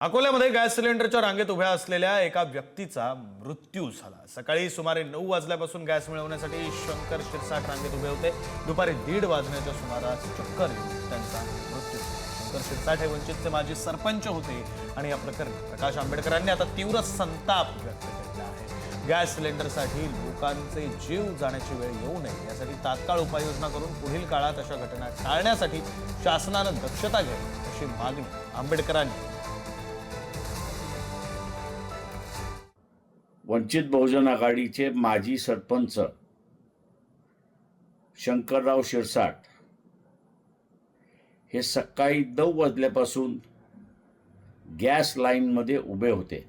अकोल्यामध्ये गॅस सिलेंडरच्या रांगेत उभ्या असलेल्या एका व्यक्तीचा मृत्यू झाला। सकाळी सुमारे 9 वाजल्यापासून गॅस मिळवण्यासाठी शंकर शिरसाट रांगेत उभे होते। दुपारी 1:30 वाजण्याच्या सुमारास चक्कर येऊन त्यांचा मृत्यू झाला। शंकर शिरसाट हे वंचितचे माजी सरपंच होते आणि या प्रकरणी प्रकाश आंबेडकरांनी आता तीव्र संताप व्यक्त केला आहे। गॅस सिलेंडरसाठी लोकांचे जीव जाण्याची वेळ येऊ नये यासाठी तात्काळ उपाययोजना करून पुढील काळात अशा घटना टाळण्यासाठी शासनाने दक्षता घ्यावी अशी मागणी आंबेडकरांनी। वंचित बहुजन आघाडीचे माजी सरपंच शंकरराव शिरसाट हे सकाळी 9 वाजल्यापासून गॅस लाईनमध्ये उभे होते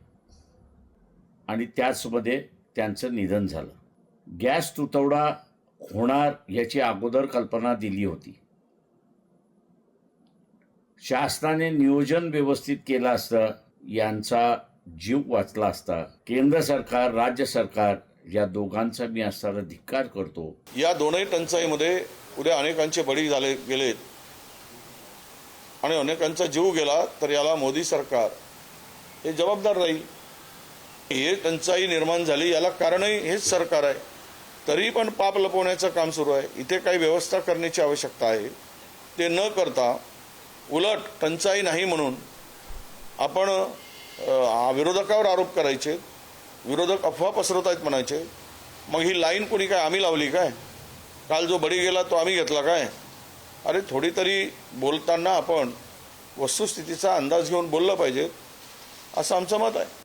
आणि त्याचमध्ये त्यांचं निधन झालं। गॅस तुटवडा होणार याची अगोदर कल्पना दिली होती। शासनाने नियोजन व्यवस्थित केलं असतं यांचा जीव वाचला असता। केंद्र सरकार राज्य सरकार या दोघांचा मी असताना धिक्कार करतो। या दोनही टंचाईमध्ये उद्या अनेकांचे बळी गेलेत आणि अनेकांचा जीव गेला तर याला मोदी सरकार हे जबाबदार राहील। हे टंचाई निर्माण झाली याला कारणही हेच सरकार आहे, तरी पण पाप लपवण्याचं काम सुरू आहे। इथे काही व्यवस्था करण्याची आवश्यकता आहे। ते न करता उलट टंचाई नाही म्हणून आपण विरोधकावर आरोप करायचे, विरोधक अफवा पसरवत आहेत म्हणायचे। मग ही लाईन कोणी काय आम्ही लावली काय? काल जो बळी गेला तो आम्ही घेतला काय? अरे थोडी तरी बोलताना आपण वस्तुस्थितीचा अंदाज घेऊन बोललं पाहिजे असं आमचं मत आहे।